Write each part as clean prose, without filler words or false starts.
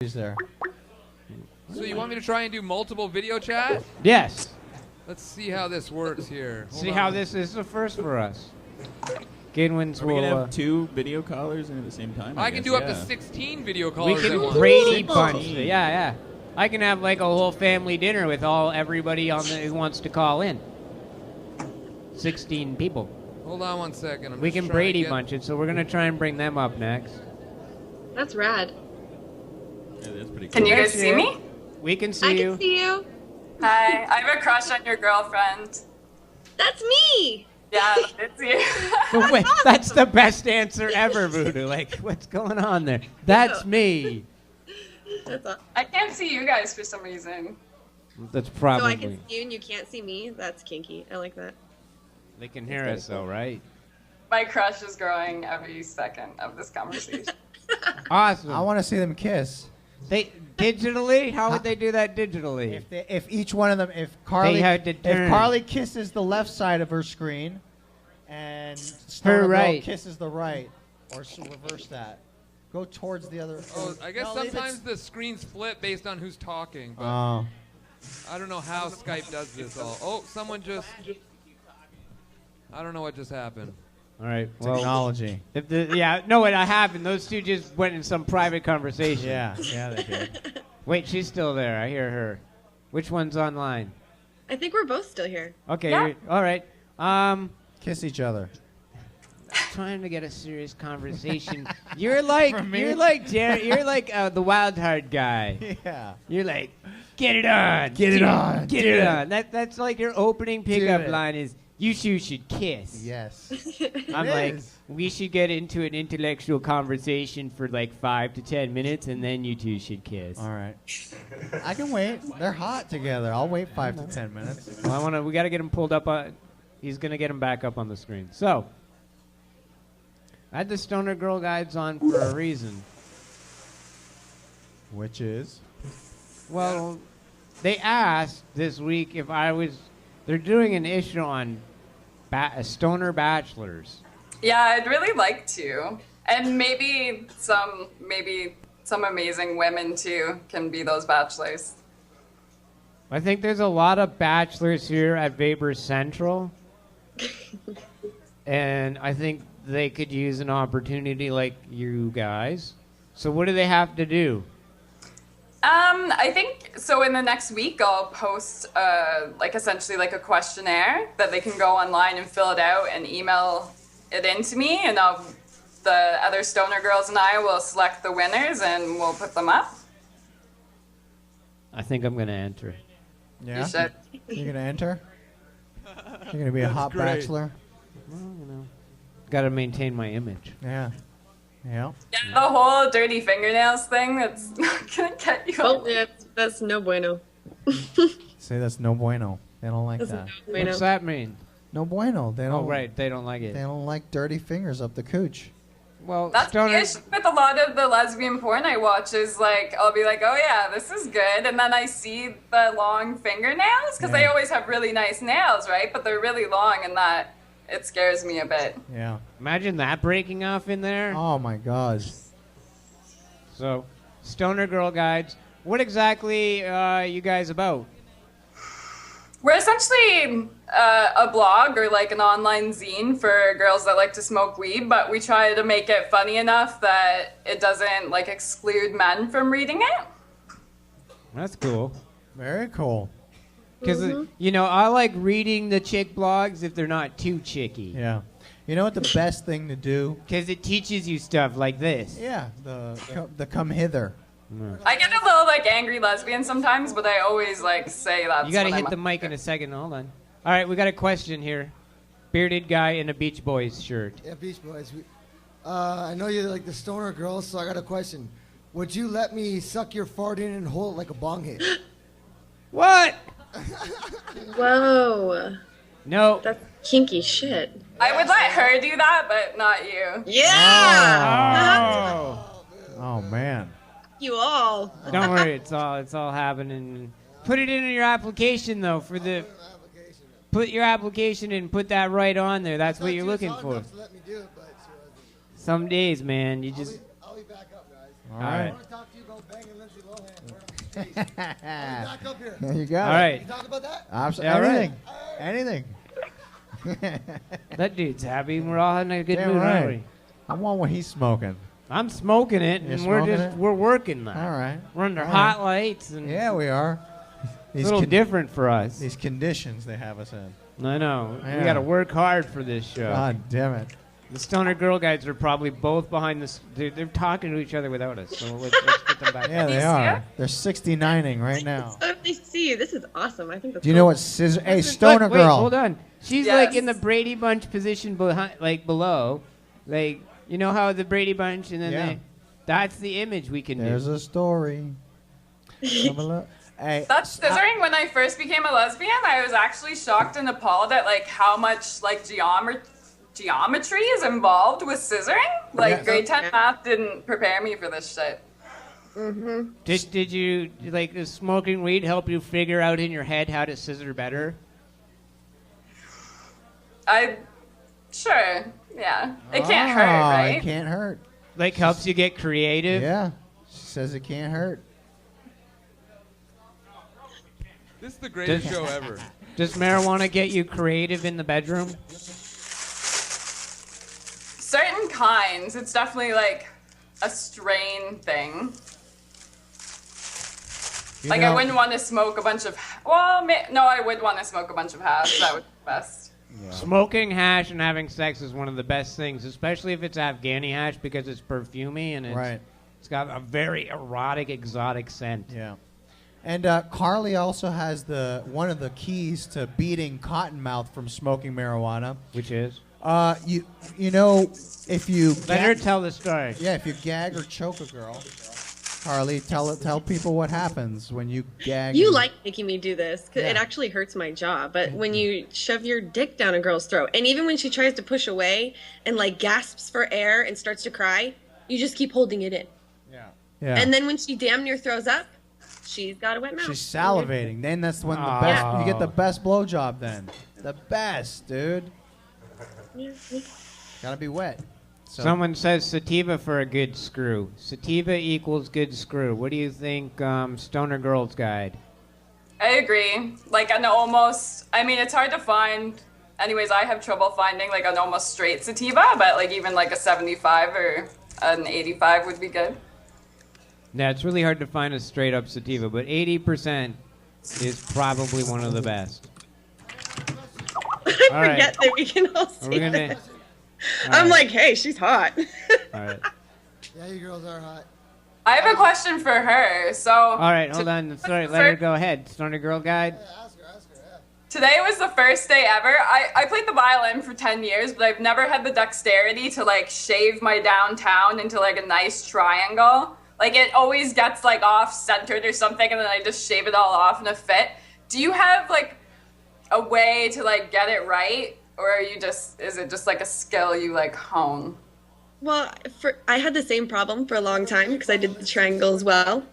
He's there. So you want me to try and do multiple video chat? Yes. Let's see how this works here. See how this is the first for us. Goodwin's Are we gonna will. have two video callers in at the same time? I can guess, do up yeah. to 16 video We callers at can once. Brady bunch. Yeah. I can have like a whole family dinner with everybody on who wants to call in. 16 people. Hold on one second. We can Brady bunch it, so we're gonna try and bring them up next. That's rad. Yeah, that's pretty cool. Can you guys see me? We can see I you. can see you. Hi, I have a crush on your girlfriend. That's me. Yeah, it's you. Wait, that's the best answer ever, Voodoo. Like, what's going on there? That's me. That's awesome. I can't see you guys for some reason. That's So probably. I can see you and you can't see me. That's kinky. I like that. They can hear us though, right? My crush is growing every second of this conversation. Awesome. I want to see them kiss. They digitally? How would they do that digitally? If each one of them, if Karlie kisses the left side of her screen, and Stoner Girl right. kisses the right, or reverse that, go towards the other. Oh, I guess sometimes the screens flip based on who's talking. But Oh. I don't know how Skype does this all. Oh, someone just... I don't know what just happened. All right. Technology. No, what happened? Those two just went in some private conversation. Yeah, they did. Wait, she's still there. I hear her. Which one's online? I think we're both still here. Okay. Yeah. All right. Kiss each other. Trying to get a serious conversation. You're like the wild card guy. Yeah. You're like, get it on. Get it on. Get it on. That's like your opening pickup it. line is, you two should kiss. Yes. I'm It like, is. we should get into an intellectual conversation for like 5 to 10 minutes, and then you two should kiss. All right. I can wait. They're hot together. I'll wait 5 to 10 minutes. Well, we got to get him pulled up. He's going to get him back up on the screen. So, I had the Stoner Girl guides on for a reason. Which is? Well, they asked this week if I was... They're doing an issue on stoner bachelors. Yeah, I'd really like to. And maybe some amazing women too can be those bachelors. I think there's a lot of bachelors here at Vapor Central. And I think they could use an opportunity like you guys. So what do they have to do? I think so. In the next week, I'll post essentially a questionnaire that they can go online and fill it out and email it in to me, and the other Stoner Girls and I will select the winners and we'll put them up. I think I'm going to enter. Yeah? You should. You're going to enter? You're going to be a hot bachelor? Well, got to maintain my image. Yeah. Yeah. Yeah, the whole dirty fingernails thing, that's not going to get you Oh, on. yeah, that's no bueno. Say that's no bueno. They don't like That's that. no bueno. What's that mean? No bueno. They don't. Oh, right. They don't like it. They don't like dirty fingers up the cooch. Well, That's the issue with a lot of the lesbian porn I watch is I'll be like, oh yeah, this is good. And then I see the long fingernails because they always have really nice nails, right? But they're really long and that it scares me a bit. Yeah. Imagine that breaking off in there. Oh my gosh. So, Stoner Girl Guides. What exactly you guys about? We're essentially a blog or an online zine for girls that like to smoke weed, but we try to make it funny enough that it doesn't exclude men from reading it. That's cool. Very cool. Because, I like reading the chick blogs if they're not too chicky. Yeah. You know what the best thing to do? Because it teaches you stuff like this. Yeah. The come hither. I get a little angry lesbian sometimes, but I always say that's You got to what hit I'm the mic in a second. Hold on. All right, we got a question here. Bearded guy in a Beach Boys shirt. Yeah, Beach Boys. I know you like the Stoner Girls, so I got a question. Would you let me suck your fart in and hold it like a bong hit? What? Whoa. No. That's kinky shit. I would let her do that, but not you. Yeah! Oh man. You all. Don't worry, it's all happening. Put it in your application though put your application in, put that right on there. That's what you're looking for. Some days, man, you just I'll be back up, guys. All right. I want to talk to you about banging Lindsay Lohan. Back up here. There you go. All right. Can you talk about that? Absolutely. Yeah, Anything. right. Anything. That dude's happy. We're all having a good Damn mood, right. aren't we? I want what he's smoking. I'm smoking it, You're and smoking we're working that. All right. We're under All hot right. lights, and Yeah, we are. it's a little different for us. These conditions they have us in. I know. Yeah. We got to work hard for this show. God damn it. The Stoner Girl guys are probably both behind this. They're talking to each other without us. So let's get them back. Yeah, you they see are. it? They're 69ing right now. So if they see you, this is awesome. I think that's Do you know what scissor? Hey, Listen, Stoner look, wait, Girl. hold on. She's Yes. like in the Brady Bunch position behind, like below, like you know how the Brady Bunch, and then Yeah. that's the image we can There's do. a story. Come on, look. Hey, That's scissoring. When I first became a lesbian, I was actually shocked and appalled at like how much like geometry is involved with scissoring. Like Yeah. grade 10 math didn't prepare me for this shit. Did you like does smoking weed help you figure out in your head how to scissor better? Sure, yeah. It can't hurt, right? It can't hurt. Like helps you get creative? Yeah. She says it can't hurt. This is the greatest Does- show ever. Does marijuana get you creative in the bedroom? Certain kinds, it's definitely like a strain thing. You Like know- I wouldn't want to smoke a bunch of. Well, no, I would want to smoke a bunch of hash. That would be best. Smoking hash and having sex is one of the best things, especially if it's Afghani hash because it's perfumey and it's got a very erotic, exotic scent. Yeah. And Karlie also has one of the keys to beating cottonmouth from smoking marijuana. Which is? You know, if you Let her tell the story. yeah, if you gag or choke a girl, Karlie, tell people what happens when you gag. You and- like making me do this because it Yeah. actually hurts my jaw. But when you shove your dick down a girl's throat, and even when she tries to push away and like gasps for air and starts to cry, you just keep holding it in. Yeah. And then when she damn near throws up, she's got a wet mouth. She's salivating. Then that's when the Oh. best you get the best blowjob. Then the best, dude. Gotta be wet. So, Someone says sativa for a good screw. Sativa equals good screw. What do you think, Stoner Girl's Guide? I agree. Like an almost. I mean, it's hard to find. Anyways, I have trouble finding like an almost straight sativa, but like even like a 75 or an 85 would be good. Yeah, it's really hard to find a straight up sativa, but 80% is probably one of the best. I All right. forget that we can all Are see we gonna? this. All I'm right. like, hey, she's hot. All right. Yeah, you girls are hot. I have a question for her. So. All right, hold on. Sorry, let her go ahead. Stoner Girl Guide. Ask her, yeah. Today was the first day ever. I played the violin for 10 years, but I've never had the dexterity to like shave my downtown into like a nice triangle. Like it always gets like off centered or something, and then I just shave it all off in a fit. Do you have like a way to like get it right, or are you is it just like a skill you like hone? Well, I had the same problem for a long time because I did the triangle as well.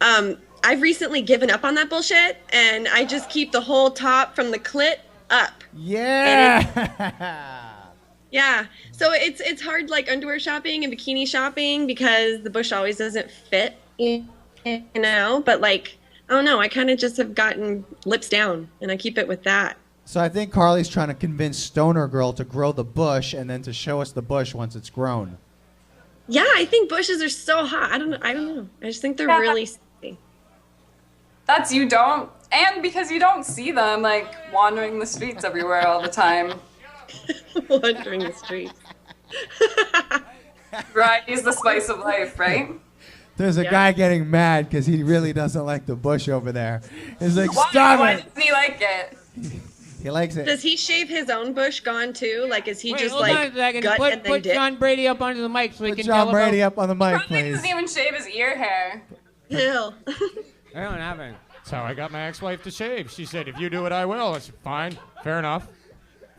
I've recently given up on that bullshit, and I just keep the whole top from the clit up. yeah. Yeah, so it's hard like underwear shopping and bikini shopping because the bush always doesn't fit, you know. But like, I don't know, I kind of just have gotten lips down, and I keep it with that. So I think Karlie's trying to convince Stoner Girl to grow the bush and then to show us the bush once it's grown. Yeah, I think bushes are so hot. I don't know. I just think they're Yeah. really sexy. That's you don't, and because you don't see them like wandering the streets everywhere all the time. Wandering the streets. Variety's the spice of life, right? There's a Yeah. guy getting mad because he really doesn't like the bush over there. He's like, Why? stop Why it. doesn't he like it? He likes it. Does he shave his own bush gone too? Like, is he Wait, just hold on like a second. gut and then Put dip? John Brady up onto the mic so we Put can John tell Brady about... up on the mic, Probably please. doesn't even shave his ear hair. Ew. I don't have it. That's how I got my ex-wife to shave. She said, if you do it, I will. I said, fine, fair enough.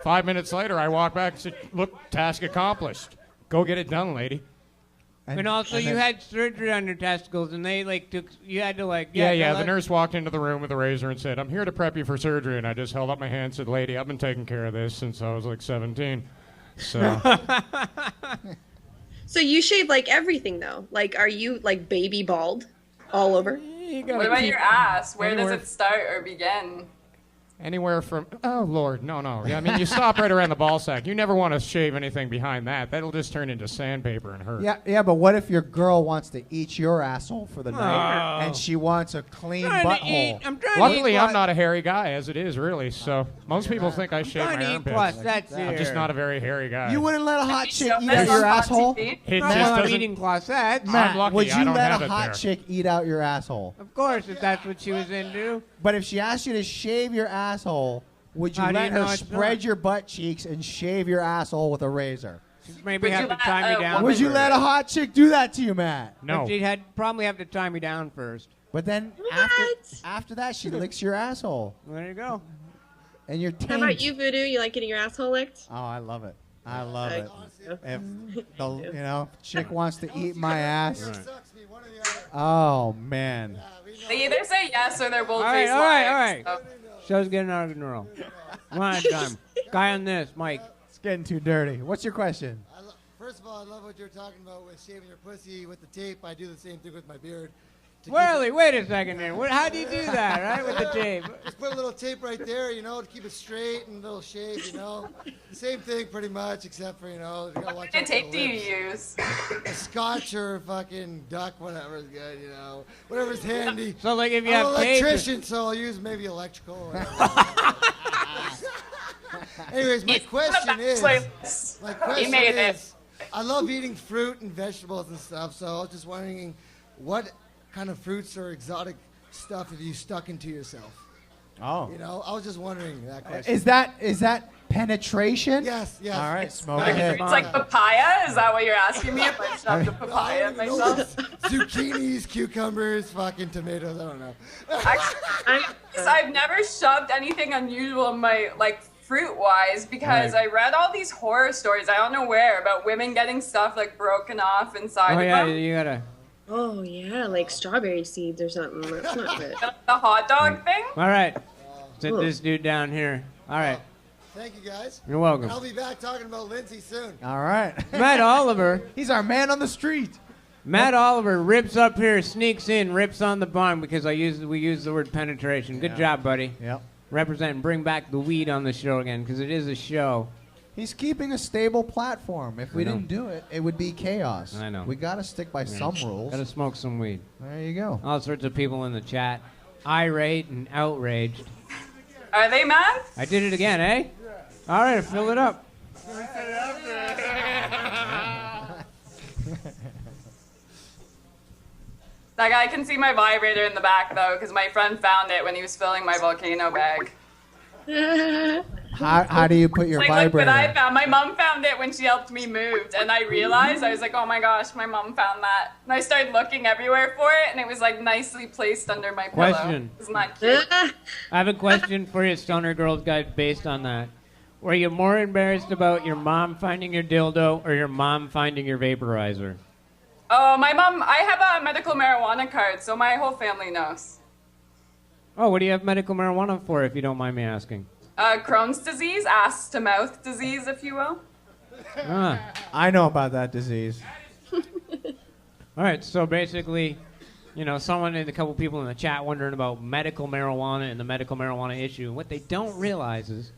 5 minutes later, I walked back and said, look, task accomplished. Go get it done, lady. And also, and you then- had surgery on your testicles, and they like took. You had to like. Yeah. no, The nurse walked into the room with a razor and said, I'm here to prep you for surgery. And I just held up my hand and said, lady, I've been taking care of this since I was like 17. So, So you shave like everything though. Like, are you like baby bald all over? What about your ass? Where does it start or begin? Anywhere from, oh, Lord, no. Yeah, I mean, you stop right around the ball sack. You never want to shave anything behind that. That'll just turn into sandpaper and hurt. Yeah, but what if your girl wants to eat your asshole for the night and she wants a clean butthole? Luckily, I'm not a hairy guy, as it is, really. So most people think I shave my armpits. I'm just not a very hairy guy. You wouldn't let a hot chick eat out your asshole? I'm eating Clausettes. I'm lucky. Would you I don't let have a it hot there. chick eat out your asshole? Of course, if that's what she was into. But if she asked you to shave your asshole, would you How do let you know her it's spread not? your butt cheeks and shave your asshole with a razor? Maybe have to tie me down. Would you let a hot chick do that to you, Matt? No. But she'd probably have to tie me down first. But then after that, she licks your asshole. There you go. And you're How about you, Voodoo? You like getting your asshole licked? Oh, I love it. I love it. If Honestly. the chick wants to eat my ass. Oh man. They either say yes or they're both All face right. so- Show's getting out of control. Come on, time. Guy on this, Mike. It's getting too dirty. What's your question? First of all, I love what you're talking about with shaving your pussy with the tape. I do the same thing with my beard. Whirly, wait a second there. How do you do that, right, with the tape? Just put a little tape right there, to keep it straight and a little shave, Same thing pretty much, except for, you gotta watch What out kind of for tape the do you lips. use? A scotch or fucking duck, whatever is good, Whatever's handy. So, like, if you I'm have an tape... electrician, so I'll use maybe electrical or Anyways, my question is, I love eating fruit and vegetables and stuff, so I was just wondering what kind of fruits or exotic stuff have you stuck into yourself? Oh. I was just wondering that question. Is that penetration? Yes. All right, smoke Like, ahead. it's like papaya? Is that what you're asking me? If I shoved a papaya in myself? Zucchinis, cucumbers, fucking tomatoes, I don't know. I've never shoved anything unusual in my, fruit-wise, because I read all these horror stories, I don't know where, about women getting stuff, broken off inside of them. you gotta... Oh yeah, like strawberry seeds or something. That's not good. The hot dog thing? All right. Sit this dude down here. All right. Thank you, guys. You're welcome. I'll be back talking about Lindsay soon. All right. Matt Oliver. He's our man on the street. Matt Oliver rips up here, sneaks in, rips on the bong because we use the word penetration. Good job, buddy. Yep. Represent, bring back the weed on the show again because it is a show. He's keeping a stable platform. If we didn't do it, it would be chaos. I know. We got to stick by some rules. Gotta smoke some weed. There you go. All sorts of people in the chat, irate and outraged. Are they mad? I did it again, eh? All right, fill it up. That guy can see my vibrator in the back, though, because my friend found it when he was filling my volcano bag. How do you put your Look vibrator? what I found. My mom found it when she helped me move, and I realized, I was like, oh my gosh, my mom found that. And I started looking everywhere for it, and it was nicely placed under my pillow. Question. Isn't that cute? I have a question for you, Stoner Girls guys, based on that. Were you more embarrassed about your mom finding your dildo or your mom finding your vaporizer? Oh, my mom, I have a medical marijuana card, so my whole family knows. Oh, what do you have medical marijuana for, if you don't mind me asking? Crohn's disease, ass-to-mouth disease, if you will. I know about that disease. All right, so basically, someone and a couple people in the chat wondering about medical marijuana and the medical marijuana issue. And what they don't realize is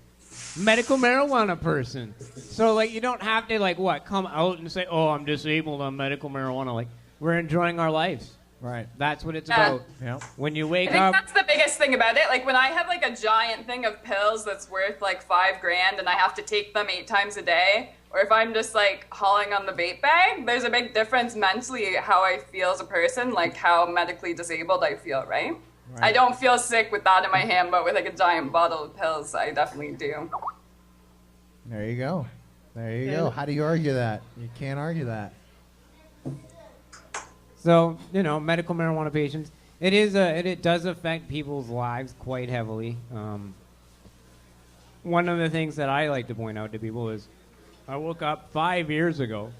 medical marijuana person. So, you don't have to, come out and say, oh, I'm disabled on medical marijuana. We're enjoying our lives. Right. That's what it's about. Yep. When you wake I think up... that's the biggest thing about it. When I have, a giant thing of pills that's worth, $5,000 and I have to take them 8 times a day, or if I'm just, hauling on the vape bag, there's a big difference mentally how I feel as a person, how medically disabled I feel, right? I don't feel sick with that in my hand, but with, a giant bottle of pills, I definitely do. There you go. There you go. How do you argue that? You can't argue that. So, medical marijuana patients, it does affect people's lives quite heavily. One of the things that I like to point out to people is I woke up 5 years ago,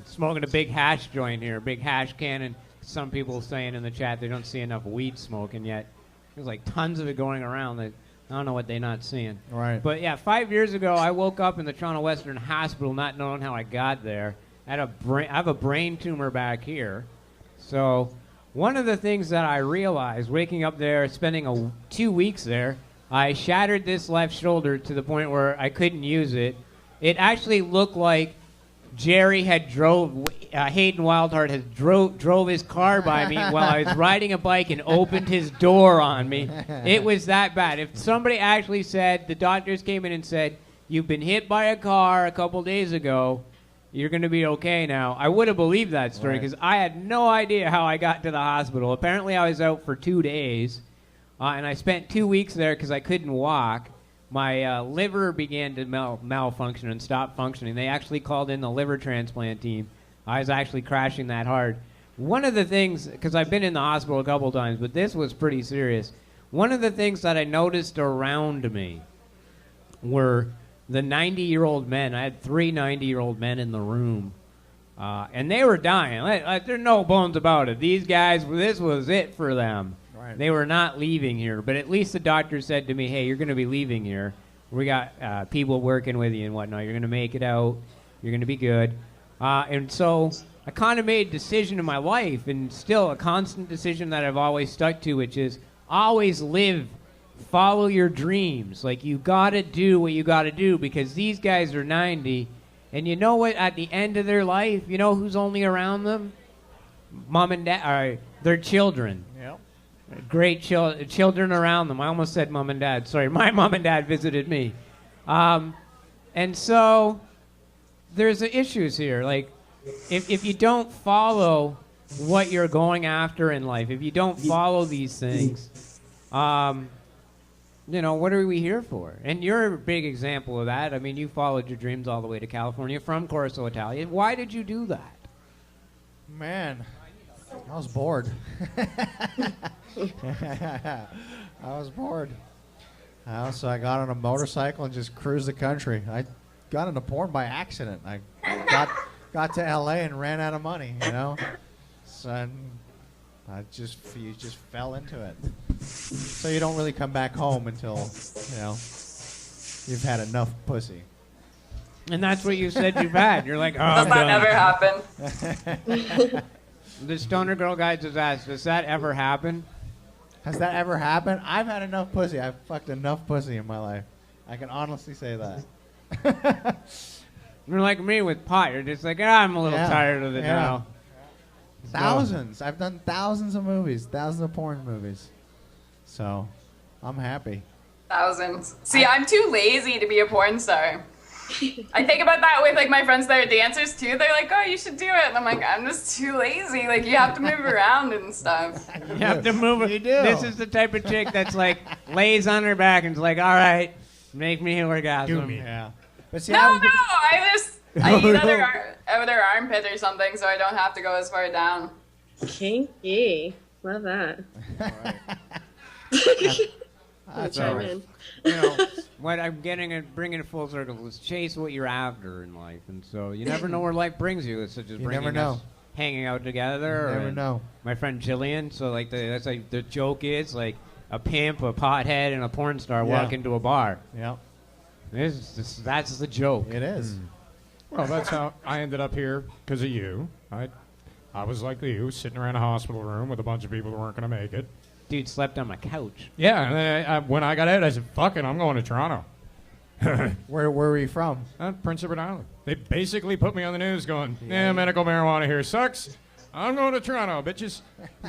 smoking a big hash joint here, a big hash can, and some people saying in the chat they don't see enough weed smoking yet. There's tons of it going around that I don't know what they're not seeing. Right. But yeah, 5 years ago I woke up in the Toronto Western Hospital not knowing how I got there. I have a brain tumor back here. So one of the things that I realized waking up there, spending 2 weeks there, I shattered this left shoulder to the point where I couldn't use it. It actually looked like Jerry had Hayden Wildheart had drove his car by me while I was riding a bike and opened his door on me. It was that bad. If somebody actually said, the doctors came in and said, you've been hit by a car a couple days ago, you're going to be okay now, I would have believed that story because I had no idea how I got to the hospital. Apparently I was out for 2 days, and I spent 2 weeks there because I couldn't walk. My liver began to malfunction and stop functioning. They actually called in the liver transplant team. I was actually crashing that hard. One of the things, because I've been in the hospital a couple times, but this was pretty serious. One of the things that I noticed around me were the 90-year-old men. I had 3 90-year-old men in the room, and they were dying. There's no bones about it. These guys, this was it for them. Right. They were not leaving here, but at least the doctor said to me, hey, you're going to be leaving here. We got people working with you and whatnot. You're going to make it out. You're going to be good. And so I kind of made a decision in my life, and still a constant decision that I've always stuck to, which is always follow your dreams. Like, you got to do what you got to do, because these guys are 90, and you know what? At the end of their life, you know who's only around them? Mom and dad, their children. Yep. Great children around them. I almost said mom and dad. Sorry, my mom and dad visited me. And so there's issues here. Like, if you don't follow what you're going after in life, if you don't follow these things, you know, what are we here for? And you're a big example of that. I mean, you followed your dreams all the way to California from Corso Italia. Why did you do that? Man, I was bored. I was bored. So I got on a motorcycle and just cruised the country. I got into porn by accident. I got to L.A. and ran out of money, you know. So you just fell into it. So you don't really come back home until, you know, you've had enough pussy. And that's what you said you've had. You're like, oh, Does that ever happen? The stoner girl guy just asked, does that ever happen? Has that ever happened? I've had enough pussy. I've fucked enough pussy in my life. I can honestly say that. You're like me with pot. You're just like, I'm a little tired of it now. Thousands. I've done thousands of movies, thousands of porn movies. So, I'm happy. Thousands. See, I'm too lazy to be a porn star. I think about that with like my friends that are dancers too. They're like, oh, you should do it. And I'm like, I'm just too lazy. Like, you have to move around and stuff. You have to move. You do. This is the type of chick that's like, lays on her back and is like, all right, make me orgasm. Yeah. But see, I need other armpit or something so I don't have to go as far down. Kinky. Love that. That's all right. You know, what I'm bringing it full circle is chase what you're after in life, and so you never know where life brings you. It's such as bringing us hanging out together. You never know. My friend Jillian. So like that's like the joke is like a pimp, a pothead, and a porn star walk into a bar. Yeah. That's the joke. It is. Well, that's how I ended up here because of you. I was like you, sitting around a hospital room with a bunch of people that weren't going to make it. Dude slept on my couch. Yeah, and then when I got out, I said, fuck it, I'm going to Toronto. Where were you from? Prince Edward Island. They basically put me on the news going, medical marijuana here sucks. I'm going to Toronto, bitches.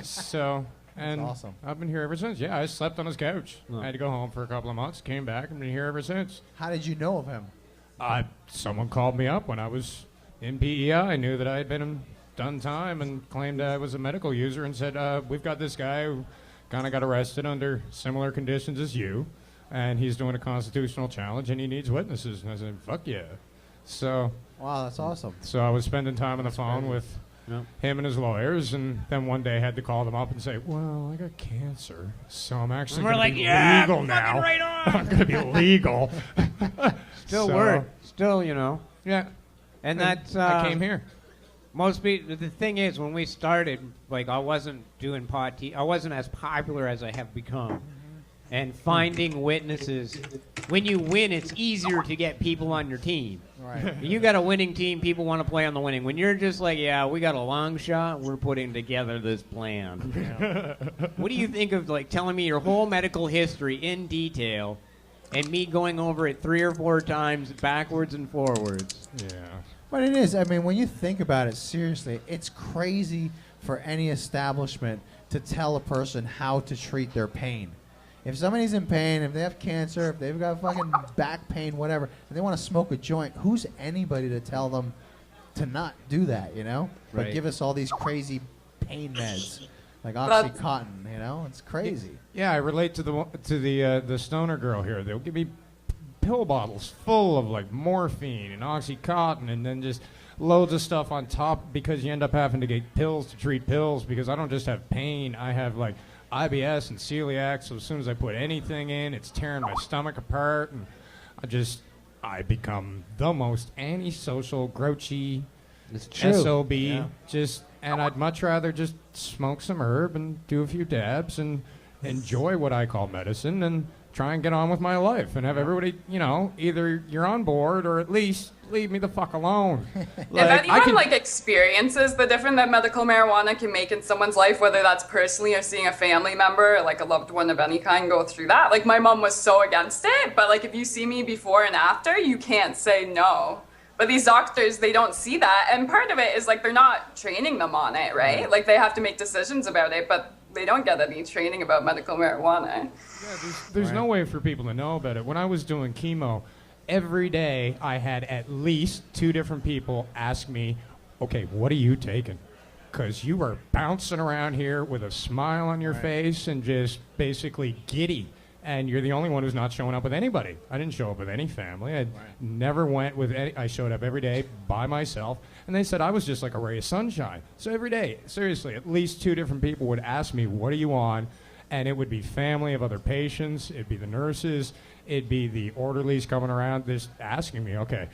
So, and that's awesome. I've been here ever since. Yeah, I slept on his couch. I had to go home for a couple of months, came back, and been here ever since. How did you know of him? Someone called me up when I was in PEI. I knew that I had done time and claimed I was a medical user and said, we've got this guy who kind of got arrested under similar conditions as you, and he's doing a constitutional challenge and he needs witnesses. And I said, fuck yeah. So, wow, that's awesome. So I was spending time on the phone with him and his lawyers, and then one day I had to call them up and say, well, I got cancer, so I'm actually going to be legal now. Right on. I'm going to be legal. Still, you know. Yeah. And that's... I came here. Most people, the thing is, when we started, like, I wasn't doing pot. I wasn't as popular as I have become. and finding witnesses. When you win, it's easier to get people on your team. Right. You got a winning team, people want to play on the winning. When you're just like, yeah, we got a long shot, we're putting together this plan. Yeah. What do you think of like telling me your whole medical history in detail and me going over it 3 or 4 times backwards and forwards? Yeah. But it is. I mean, when you think about it seriously, it's crazy for any establishment to tell a person how to treat their pain. If somebody's in pain, if they have cancer, if they've got fucking back pain, whatever, and they want to smoke a joint, who's anybody to tell them to not do that, you know? Right. But give us all these crazy pain meds, like OxyContin, you know? It's crazy. Yeah, I relate to the stoner girl here. They'll give me pill bottles full of like morphine and OxyContin, and then just loads of stuff on top because you end up having to get pills to treat pills because I don't just have pain, I have like IBS and celiac, so as soon as I put anything in, it's tearing my stomach apart, and I become the most antisocial, grouchy SOB. Yeah. And I'd much rather just smoke some herb and do a few dabs and enjoy what I call medicine and try and get on with my life and have everybody, you know, either you're on board or at least leave me the fuck alone. If anyone experiences the difference that medical marijuana can make in someone's life, whether that's personally or seeing a family member or like a loved one of any kind go through that, like my mom was so against it, but like if you see me before and after, you can't say no. But these doctors, they don't see that, and part of it is like they're not training them on it, right? Like they have to make decisions about it, but they don't get any training about medical marijuana. Yeah, there's no way for people to know about it. When I was doing chemo, every day I had at least 2 different people ask me, okay, what are you taking? Because you were bouncing around here with a smile on your face and just basically giddy. And you're the only one who's not showing up with anybody. I didn't show up with any family. I never went with any. I showed up every day by myself. And they said I was just like a ray of sunshine. So every day, seriously, at least 2 different people would ask me, what are you on? And it would be family of other patients. It'd be the nurses. It'd be the orderlies coming around just asking me, okay,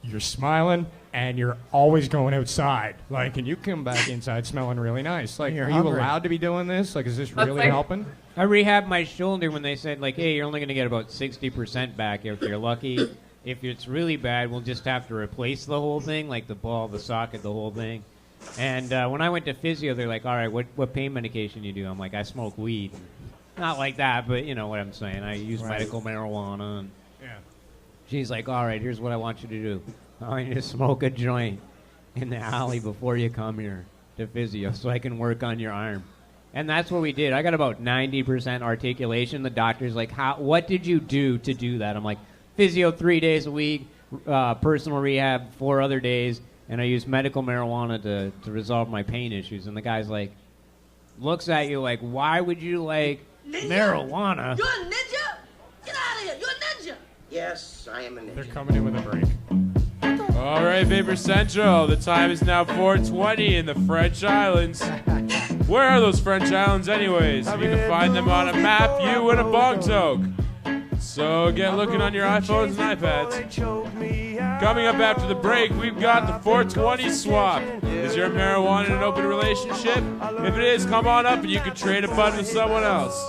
you're smiling and you're always going outside. Like, and you come back inside smelling really nice. Like, are you allowed to be doing this? Like, is this really helping? I rehabbed my shoulder when they said, like, hey, you're only going to get about 60% back if you're lucky. If it's really bad, we'll just have to replace the whole thing, like the ball, the socket, the whole thing. And when I went to physio, they're like, all right, what pain medication you do? I'm like, I smoke weed. Not like that, but you know what I'm saying. I use medical marijuana. And she's like, all right, here's what I want you to do. I want you to smoke a joint in the alley before you come here to physio so I can work on your arm. And that's what we did. I got about 90% articulation. The doctor's like, what did you do to do that? I'm like, physio 3 days a week, personal rehab 4 other days, and I use medical marijuana to resolve my pain issues. And the guy's like, looks at you like, why would you like marijuana? You're a ninja? Get out of here. You're a ninja. Yes, I am a ninja. They're coming in with a break. All right, Vapor Central. The time is now 4:20 in the French Islands. Where are those French Islands anyways? You can find them on a map, you and a bong toke. So get looking on your iPhones and iPads. Coming up after the break, we've got the 420 swap. Is your marijuana in an open relationship? If it is, come on up and you can trade a bud with someone else.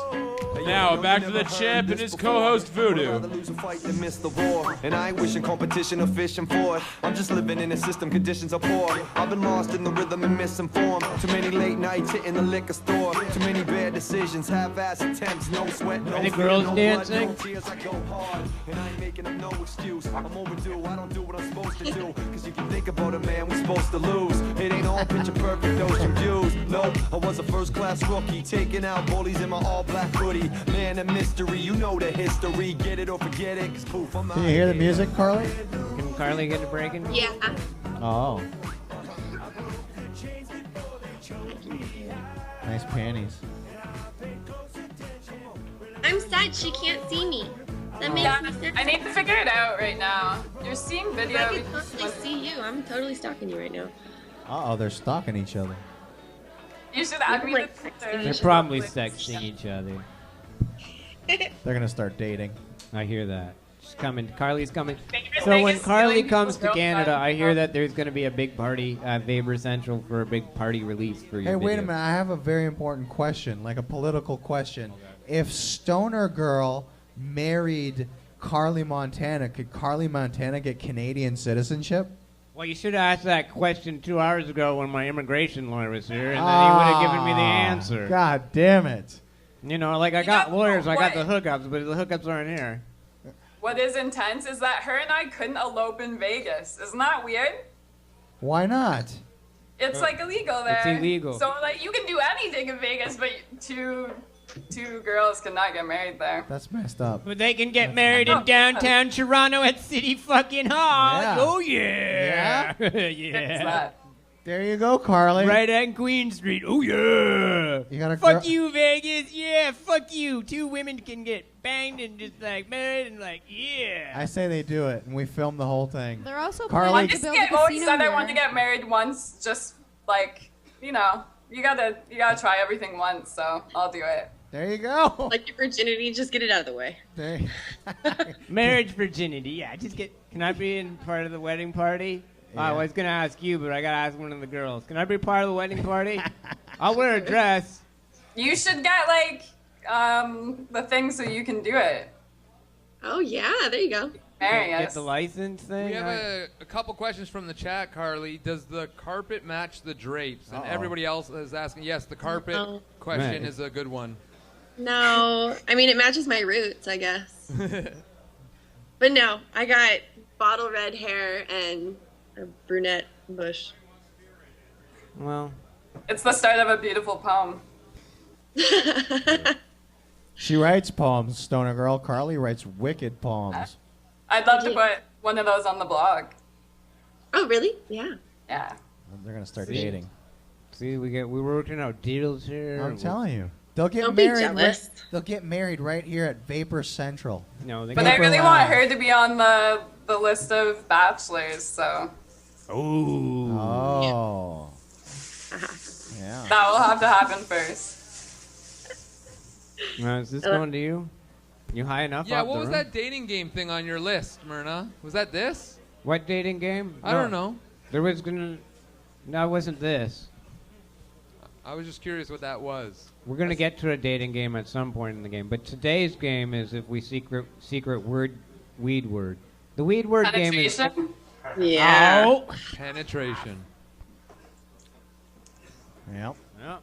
Now, back to the champ and his co-host, Voodoo. And I ain't wishing competition or fishing for it. I'm just living in a system, conditions are poor. I've been lost in the rhythm and misinformed. Too many late nights hitting the liquor store. Too many bad decisions, half-ass attempts, no sweat, no Are the girls dancing? And I ain't making up no excuse. I'm overdue, I don't do what I'm supposed to do. Cause if you think about it, man, we're supposed to lose. It ain't all picture perfect, ocean views. No, I was a first-class rookie, taking out bullies in my all-black hoodie. Man, a mystery, you know the history. Get it or forget it, cause poof, I'm Can you hear the music, Karlie? Can Karlie get it breaking? Yeah. Oh. Nice panties. I'm sad she can't see me. That makes me sad. I need to figure it out right now. You're seeing video. I can totally see you. I'm totally stalking you right now. Uh-oh, they're stalking each other. You should add me to They're probably sexting each other. They're going to start dating. I hear that. She's coming. Karlie's coming. Vegas So when is Karlie stealing comes to people's Canada, girlfriends. I hear that there's going to be a big party at Weber Central for a big party release for your Hey, wait a video. minute. I have a very important question, like a political question. If Stoner Girl married Karlie Montana, could Karlie Montana get Canadian citizenship? Well, you should have asked that question 2 hours ago when my immigration lawyer was here, and then he would have given me the answer. God damn it. You know, like I got lawyers, I got the hookups, but the hookups aren't here. What is intense is that her and I couldn't elope in Vegas. Isn't that weird? Why not? It's like illegal there. It's illegal. So like you can do anything in Vegas, but two girls cannot get married there. That's messed up. But they can get married in downtown Toronto at City fucking Hall. Yeah. Oh, yeah. Yeah. There you go, Karlie. Right on Queen Street. Oh, yeah. You got a Fuck girl- you, Vegas. Yeah, fuck you. 2 women can get banged and just like married and like, yeah. I say they do it, and we film the whole thing. They're also Karlie, I just always said I want to get married once, just like, you know, you gotta try everything once, so I'll do it. There you go. Like your virginity, just get it out of the way. Marriage virginity. Yeah, just get. Can I be in part of the wedding party? I was going to ask you, but I got to ask one of the girls. Can I be part of the wedding party? I'll wear a dress. You should get like the thing so you can do it. Oh yeah, there you go. Marry Get us. the license thing? We have a couple questions from the chat, Karlie. Does the carpet match the drapes? And everybody else is asking, yes, the carpet question Right. is a good one. No, I mean it matches my roots, I guess. But no, I got bottle red hair and a brunette bush. Well, it's the start of a beautiful poem. She writes poems, Stoner Girl. Karlie writes wicked poems. I'd love to put one of those on the blog. Oh really? Yeah. Yeah. They're going to start See? dating. See, we're working out deals here. I'm telling you. They'll get Don't be married. jealous. They'll get married right here at Vapor Central. No, they But I really want her to be on the list of bachelors, so Oh. Yeah. that will have to happen first. Is this going to you? You high enough? Yeah, off what the was room? that dating game thing on your list, Myrna? Was that this? What dating game? I don't know. There was gonna. No, it wasn't this. I was just curious what that was. We're gonna get to a dating game at some point in the game, but today's game is if we secret weed word. The weed word game is. Penetration? Yeah. Oh. Penetration. Yep. Yep.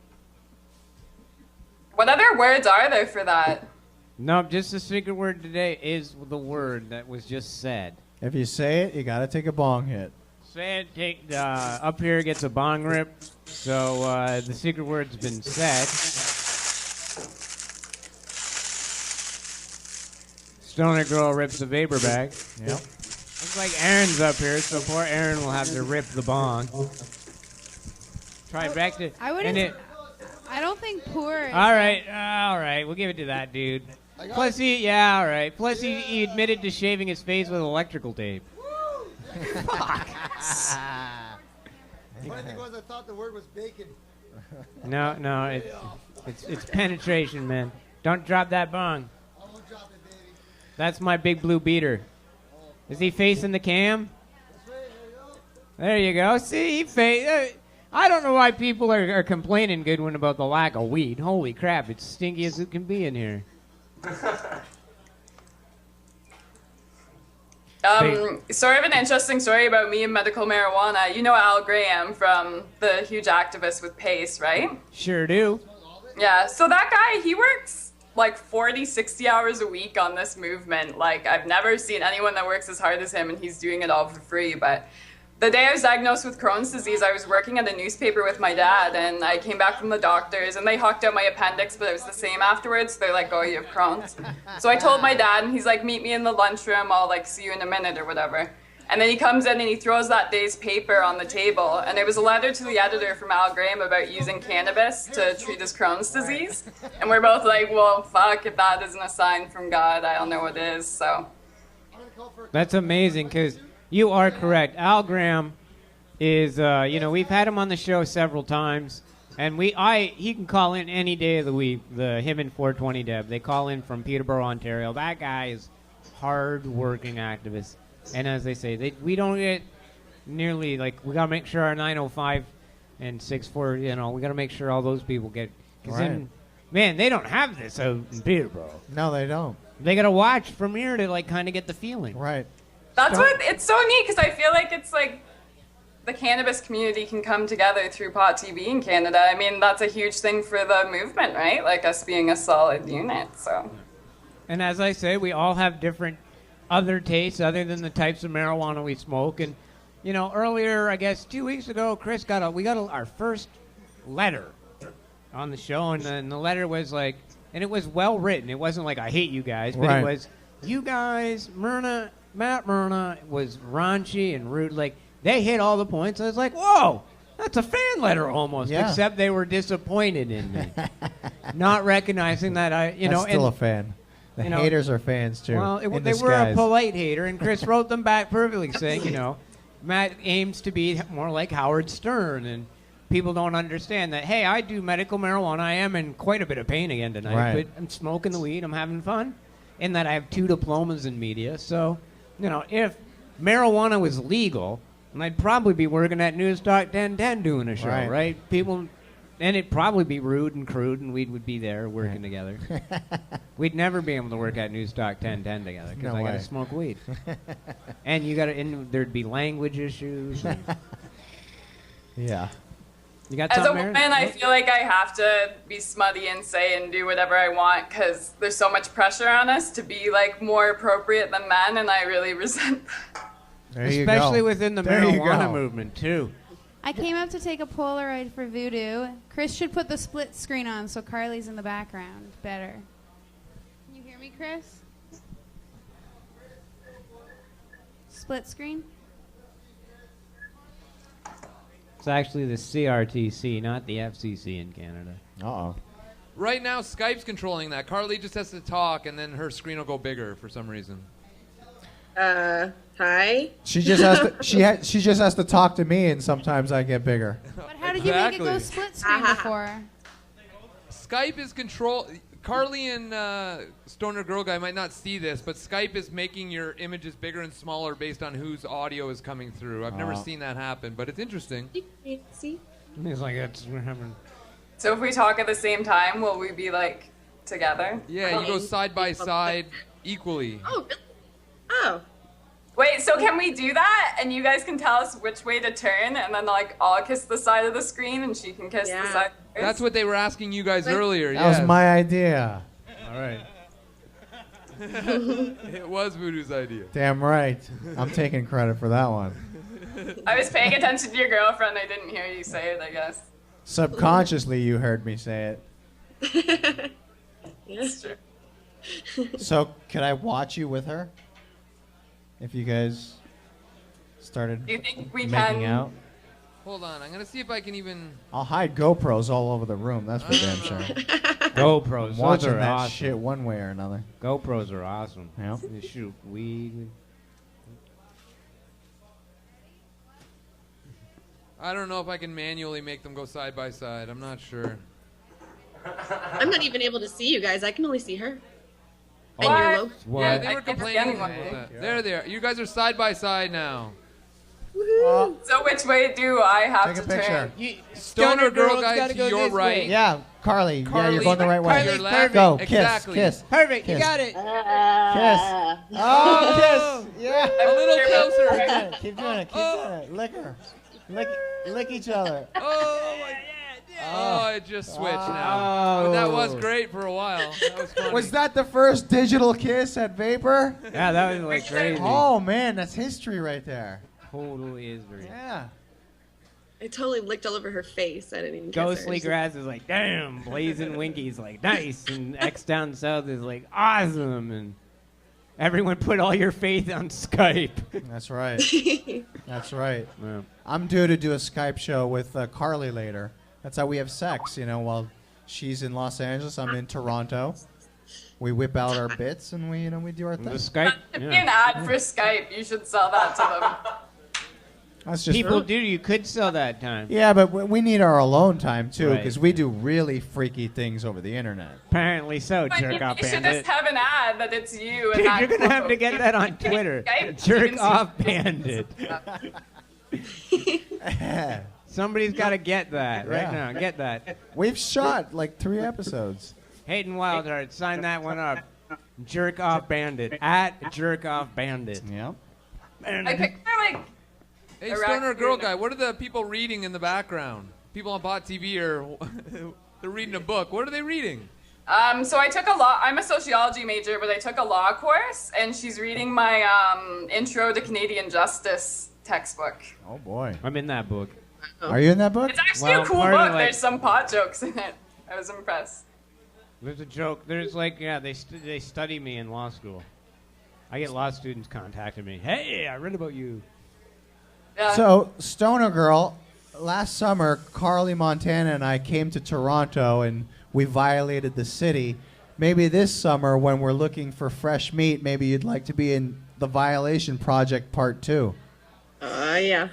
What other words are there for that? No, just the secret word today is the word that was just said. If you say it, you got to take a bong hit. Say it, take up here gets a bong rip. So the secret word's been said. Stoner Girl rips the vapor bag. Yep. Looks like Aaron's up here, so poor Aaron will have to rip the bong. Try back to. I wouldn't. I don't think poor. Is All right, we'll give it to that dude. Plus all right. Plus he admitted to shaving his face with electrical tape. Funny thing was, I thought the word was bacon. No, it's penetration, man. Don't drop that bong. I won't drop it, baby. That's my big blue beater. Is he facing the cam? There you go. See, I don't know why people are complaining, Goodwin, about the lack of weed. Holy crap, it's stinky as it can be in here. Sort of an interesting story about me and medical marijuana. You know Al Graham from the huge activist with PACE, right? Sure do. Yeah, so that guy, he works like 40, 60 hours a week on this movement. Like, I've never seen anyone that works as hard as him, and he's doing it all for free. But the day I was diagnosed with Crohn's disease, I was working at a newspaper with my dad, and I came back from the doctors, and they hucked out my appendix, but it was the same afterwards. They're like, oh, you have Crohn's. So I told my dad, and he's like, meet me in the lunchroom. I'll like see you in a minute or whatever. And then he comes in and he throws that day's paper on the table, and there was a letter to the editor from Al Graham about using cannabis to treat his Crohn's disease. And we're both like, well, fuck, if that isn't a sign from God, I don't know what is, so. That's amazing, because you are correct. Al Graham is, we've had him on the show several times, and he can call in any day of the week, him and 420 Deb. They call in from Peterborough, Ontario. That guy is hard-working activists. And as they say, we don't get nearly, like, we got to make sure our 905 and 64, you know, we got to make sure all those people get, because then, man, they don't have this out in Peterborough. No, they don't. They got to watch from here to, like, kind of get the feeling. Right. That's what, it's so neat, because I feel like it's like the cannabis community can come together through Pot TV in Canada. I mean, that's a huge thing for the movement, right? Like us being a solid unit, so. And as I say, we all have different other tastes other than the types of marijuana we smoke. And, you know, earlier, I guess 2 weeks ago, Chris we got our first letter on the show, and the letter was like, and it was well written. It wasn't like, I hate you guys, but it was, you guys, Matt Myrna was raunchy and rude. Like, they hit all the points. I was like, whoa, that's a fan letter almost, except they were disappointed in me. Not recognizing that That's still a fan. The haters are fans, too. Well, they were a polite hater, and Chris wrote them back perfectly, saying, you know, Matt aims to be more like Howard Stern, and people don't understand that, hey, I do medical marijuana. I am in quite a bit of pain again tonight, but I'm smoking the weed. I'm having fun, and that I have 2 diplomas in media. So, you know, if marijuana was legal, and I'd probably be working at News Talk 1010 doing a show, right? People... And it'd probably be rude and crude, and we would be there working together. We'd never be able to work at News Talk 1010 together because I got to smoke weed. And and there'd be language issues. And yeah. You got As a something, woman, Mary? I feel like I have to be smutty and say and do whatever I want because there's so much pressure on us to be like more appropriate than men, and I really resent that. Especially within the marijuana movement, too. I came up to take a Polaroid for Voodoo. Chris should put the split screen on so Karlie's in the background better. Can you hear me, Chris? Split screen? It's actually the CRTC, not the FCC in Canada. Uh-oh. Right now, Skype's controlling that. Karlie just has to talk, and then her screen will go bigger for some reason. Hi. She just has to. She just has to talk to me, and sometimes I get bigger. But how did you make it go split screen before? Skype is Karlie and Stoner Girl Guy might not see this, but Skype is making your images bigger and smaller based on whose audio is coming through. I've never seen that happen, but it's interesting. See? It's like we're having. So if we talk at the same time, will we be like together? Yeah, you go side by side equally. Oh, really? Oh. Wait, so can we do that? And you guys can tell us which way to turn, and then like I'll kiss the side of the screen, and she can kiss the side. That's what they were asking you guys earlier. That was my idea. All right. It was Voodoo's idea. Damn right. I'm taking credit for that one. I was paying attention to your girlfriend. I didn't hear you say it, I guess. Subconsciously, you heard me say it. Yes. So, could I watch you with her? If you guys started Do you think we making can? out? Hold on, I'm gonna see if I can even. I'll hide GoPros all over the room. That's for damn sure. GoPros. I'm watching those are that awesome. shit one way or another. GoPros are awesome. Yeah. They shoot weed. I don't know if I can manually make them go side by side. I'm not sure. I'm not even able to see you guys. I can only see her. What? And your logo. What? Yeah, they I were can't see complaining anyone. about that. There they are. You guys are side by side now. So which way do I have Take a to picture. turn? Stoner Girl Guy to your right. Yeah, Karlie. Yeah, you're going the right way. Your left. Go, Exactly. kiss. Perfect, Kiss. you got it. Kiss. Oh, kiss. Yeah. A little closer. Keep doing it. Keep doing it. Lick her. Lick each other. Oh, it just switched now. But that was great for a while. That was funny. Was that the first digital kiss at Vapor? Yeah, that was like crazy. Oh, man, that's history right there. Totally is very. Yeah. I totally licked all over her face. I didn't even kiss Ghostly her. Grass is like, damn. Blazing Winky's like, nice. And X Down South is like, awesome. And everyone put all your faith on Skype. That's right. That's right. Yeah. I'm due to do a Skype show with Karlie later. That's how we have sex, while she's in Los Angeles, I'm in Toronto. We whip out our bits and we do our thing. The Skype. It'd be an ad for Skype. You should sell that to them. That's just People do. You could sell that time. Yeah, but we need our alone time too, Right. because we do really freaky things over the internet. Apparently so, But jerk off you should bandit. just have an ad that it's you. Dude, and not you're gonna have to Coco. get that on Twitter. Skype, Jerk you can see- off bandit. Somebody's got to get that right Yeah. now. Get that. We've shot like 3 episodes. Hayden Wildheart, sign that one up. Jerk off bandit at jerk off bandit. Yeah. I picture like. Hey, a Stoner raccoon. Girl Guy, what are the people reading in the background? People on Bot TV are they're reading a book. What are they reading? So I took a law. I'm a sociology major, but I took a law course, and she's reading my Intro to Canadian Justice textbook. Oh boy. I'm in that book. Are you in that book? It's actually Well, a cool part of, book. like- There's some pot jokes in it. I was impressed. There's a joke. There's like, yeah, they study me in law school. I get law students contacting me. Hey, I read about you. Yeah. So, Stoner Girl, last summer, Karlie, Montana, and I came to Toronto, and we violated the city. Maybe this summer, when we're looking for fresh meat, maybe you'd like to be in the Violation Project Part 2. Yeah.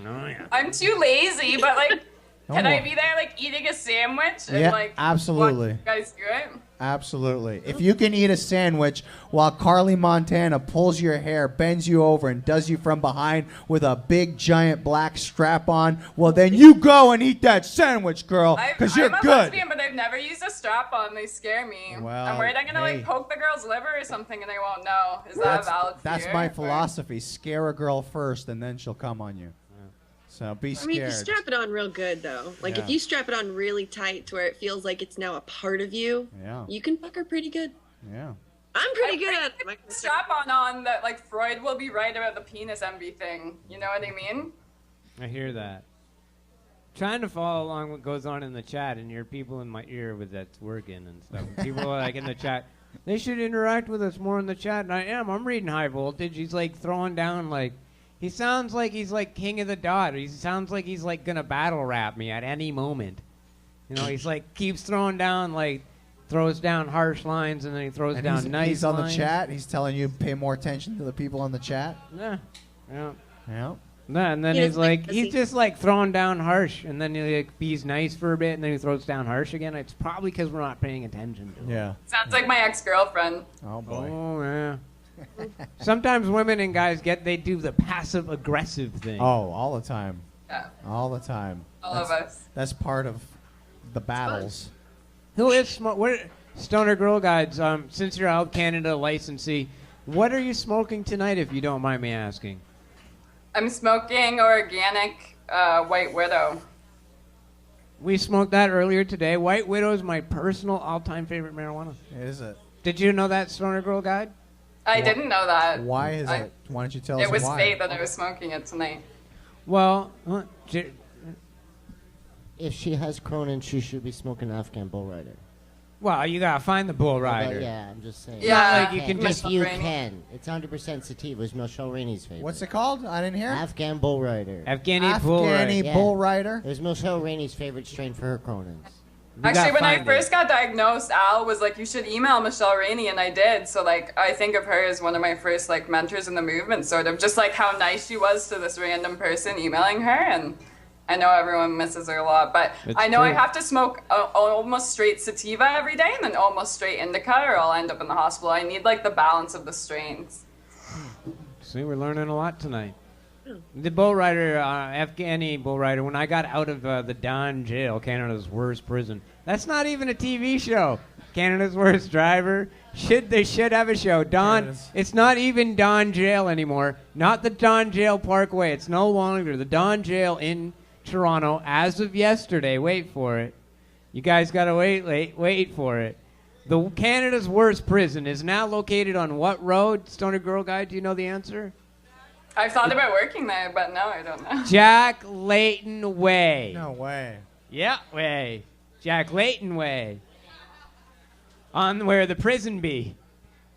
Oh, yeah. I'm too lazy, but like, can Oh. I be there like eating a sandwich and Yeah, like absolutely. watch you guys do it? Absolutely. If you can eat a sandwich while Karlie, Montana pulls your hair, bends you over, and does you from behind with a big, giant black strap on, well, then you go and eat that sandwich, girl, because you're I'm a good. lesbian, but I've never used a strap on. They scare me. Well, I'm worried I'm gonna hey. like poke the girl's liver or something and they won't know. Is that a valid That's fear? my Or- philosophy. Scare a girl first, and then she'll come on you. So be I mean, you scared. strap it on real good though. Like Yeah. if you strap it on really tight to where it feels like it's now a part of you, Yeah. you can fuck her pretty good. Yeah. I'm pretty good at it. Strap on that like Freud will be right about the penis envy thing. You know what I mean? I hear that. Trying to follow along what goes on in the chat and hear people in my ear with that's working and stuff. People are like in the chat, they should interact with us more in the chat. And I am. I'm reading High Voltage. He's like throwing down like, he sounds like he's like king of the dot. He sounds like he's like gonna battle rap me at any moment. You know, he's like keeps throwing down like, throws down harsh lines and then he throws And down nice he's on lines. the chat. He's telling you pay more attention to the people on the chat. Yeah. Yeah. Yeah. Yeah, and then He he's doesn't like like, pussy. he's just like throwing down harsh, and then he like he's nice for a bit, and then he throws down harsh again. It's probably because we're not paying attention to him. Yeah. Sounds like my ex-girlfriend. Oh boy. Oh yeah. Sometimes women and guys they do the passive aggressive thing. Oh, all the time. Yeah. All the time. All of us. That's part of the battles. Who is Stoner Girl Guides? Since you're out Canada licensee, what are you smoking tonight, if you don't mind me asking? I'm smoking organic White Widow. We smoked that earlier today. White Widow is my personal all-time favorite marijuana. Is it? Did you know that, Stoner Girl Guide? I didn't know that. Why is it? Why don't you tell us It was why? fate that I was smoking it tonight. Well, If she has Cronin, she should be smoking Afghan Bull Rider. well, you gotta find the bull rider. Yeah, I'm just saying. Yeah, Not like you can If just. you can. It's 100% sativa. It's Michelle Rainey's favorite. What's it called? I didn't hear. Afghan Bull Rider. Afghani bull rider. Afghani Yeah. Bull Rider. It was Michelle Rainey's favorite strain for her Cronins. Actually, when I first got diagnosed, Al was like, you should email Michelle Rainey, and I did. So, like, I think of her as one of my first, like, mentors in the movement, sort of. Just, like, how nice she was to this random person emailing her, and I know everyone misses her a lot, but It's I know I true. have to smoke almost straight sativa every day and then almost straight indica, or I'll end up in the hospital. I need, like, the balance of the strains. See, we're learning a lot tonight. The bull rider, Afghani bull rider, when I got out of the Don jail, Canada's worst prison, that's not even a TV show. Canada's worst driver. They should have a show. Don, it's not even Don Jail anymore. Not the Don Jail Parkway. It's no longer the Don Jail in Toronto as of yesterday. Wait for it. You guys gotta wait for it. The Canada's worst prison is now located on what road? Stoner Girl Guide, do you know the answer? I've thought about working there, but no, I don't know. Jack Layton Way. No way. Yeah, way. Jack Layton Way. On where the prison be.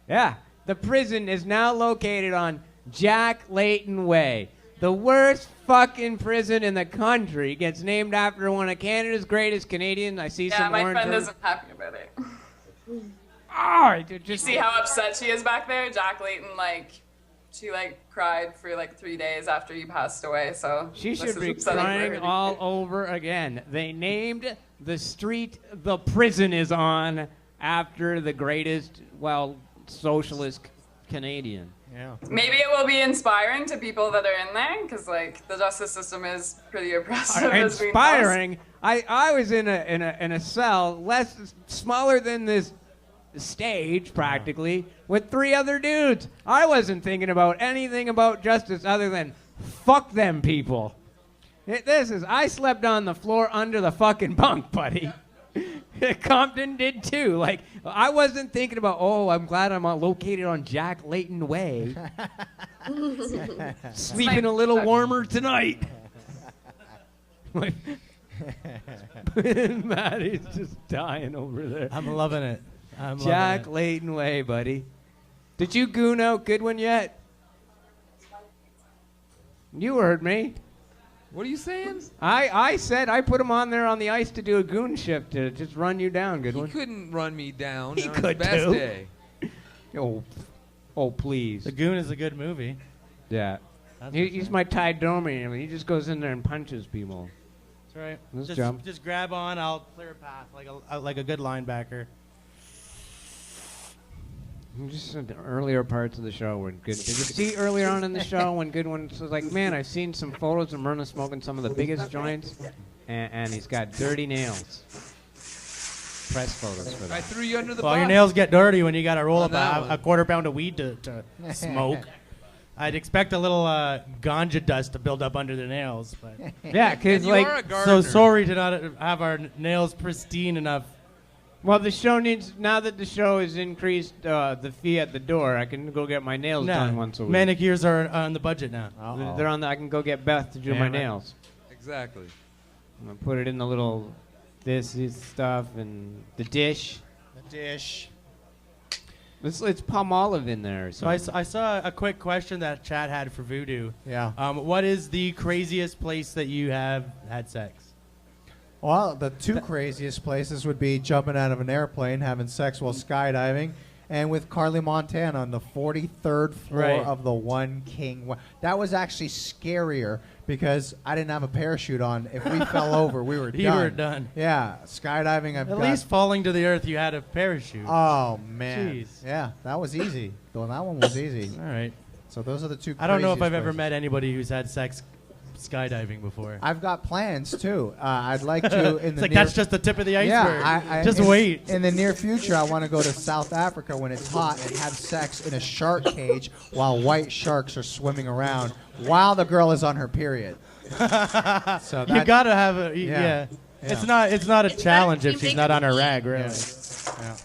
Yeah, the prison is now located on Jack Layton Way. The worst fucking prison in the country gets named after one of Canada's greatest Canadians. I see Yeah, some my orange. friend isn't happy about it. Oh, You see how upset she is back there? Jack Layton, like, She like cried for like 3 days after you passed away. So She this should is be upsetting for crying her. all over again. They named the street the prison is on after the greatest, socialist Canadian. Yeah. Maybe it will be inspiring to people that are in there, because like the justice system is pretty oppressive. as we know. Inspiring. I was in a cell smaller than this stage practically with 3 other dudes. I wasn't thinking about anything about justice other than fuck them people. I slept on the floor under the fucking bunk, buddy. Compton did too. Like, I wasn't thinking about, I'm glad I'm located on Jack Layton Way. Sleeping a little warmer tonight. Maddie's just dying over there. I'm loving it. Jack Layton Way, buddy. Did you goon out Goodwin yet? You heard me. What are you saying? I said I put him on there on the ice to do a goon shift to just run you down, Goodwin. He couldn't run me down. He on could his best too. day. Oh, please. The Goon is a good movie. Yeah. He's my Ty Domi. I mean, he just goes in there and punches people. That's right. Let's jump. Just grab on. I'll clear a path like a good linebacker. Just in the earlier parts of the show when Good. Did you see earlier on in the show when Goodwin was like, man, I've seen some photos of Myrna smoking some of the biggest joints, and he's got dirty nails. Press photos for that. I threw you under the Well, bus. your nails get dirty when you got to roll On up that a one. quarter pound of weed to smoke. I'd expect a little ganja dust to build up under the nails, but Yeah, because You are a like, gardener. so sorry to not have our nails pristine enough. well, the show needs now that the show has increased the fee at the door. I can go get my nails done once a week. Manicures are on the budget now. They're on. I can go get Beth to do Yeah, my right. nails. Exactly. I'm gonna put it in the little this stuff and the dish. The dish. It's palm olive in there. So I saw a quick question that chat had for Voodoo. Yeah. What is the craziest place that you have had sex? Well, the 2 craziest places would be jumping out of an airplane, having sex while skydiving, and with Karlie Montana on the 43rd floor Right. of the One King. That was actually scarier because I didn't have a parachute on. If we fell over, we were done. You were done. Yeah, skydiving. At least falling to the earth, you had a parachute. Oh man. Jeez. Yeah, that was easy. Well, that one was easy. All right. So those are the 2. I don't know if I've craziest ever places. met anybody who's had sex skydiving before. I've got plans too. I'd like to in It's the like near that's just the tip of the iceberg. Yeah, just wait. In the near future, I want to go to South Africa when it's hot and have sex in a shark cage while white sharks are swimming around while the girl is on her period. So You gotta have a Yeah. It's not a challenge if she's not on her rag, really. Yeah.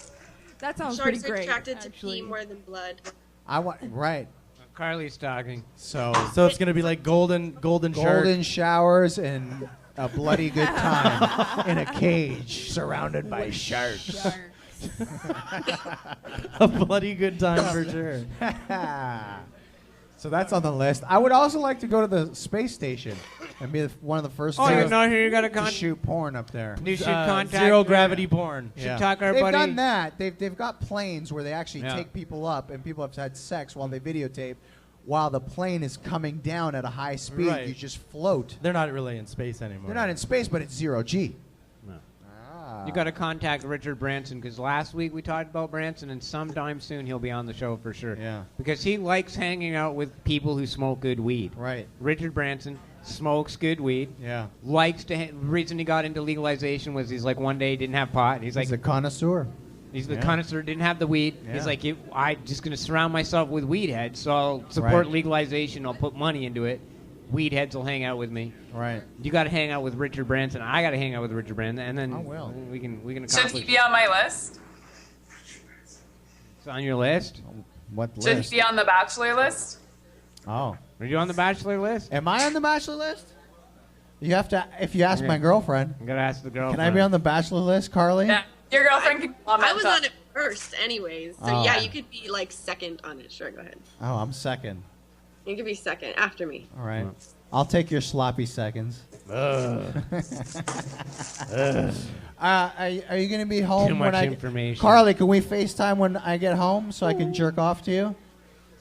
That sounds Sharks pretty are great. attracted to actually. pee more than blood. I want right. Carly's talking. So it's gonna be like golden shark. showers and a bloody good time in a cage surrounded by sharks. A bloody good time for sure. So that's on the list. I would also like to go to the space station and be one of the first Oh, to, you know, here you gotta to shoot porn up there. You should contact zero gravity porn. Should talk our They've buddy. done that. They've got planes where they actually Yeah. take people up and people have had sex while they videotape. While the plane is coming down at a high speed, Right. you just float. They're not really in space anymore. They're not in space, but it's 0G. You got to contact Richard Branson because last week we talked about Branson, and sometime soon he'll be on the show for sure. Yeah. Because he likes hanging out with people who smoke good weed. Right. Richard Branson smokes good weed. Yeah. Likes to. The reason he got into legalization was he's like one day he didn't have pot. And he's like a connoisseur. He's the Yeah. connoisseur. Didn't have the weed. Yeah. He's like, I'm just gonna surround myself with weed heads. So I'll support Right. legalization. I'll put money into it. Weed heads will hang out with me. Right. You got to hang out with Richard Branson. I got to hang out with Richard Branson, and then I will. we can Should accomplish. he be on my list? It's on your list. What Should list? he be on the Bachelor list? Oh. Are you on the Bachelor list? Am I on the Bachelor list? You have to. If you ask my girlfriend. I'm gonna ask the girlfriend. Can I be on the Bachelor list, Carly? Yeah. Your girlfriend can comment. I was on it first, anyways. So Oh. yeah, you could be like second on it. Sure, go ahead. Oh, I'm second. You could be second after me. All right. I'll take your sloppy seconds. Are you going to be home Too when much I information. Carly, can we FaceTime when I get home so I can jerk off to you?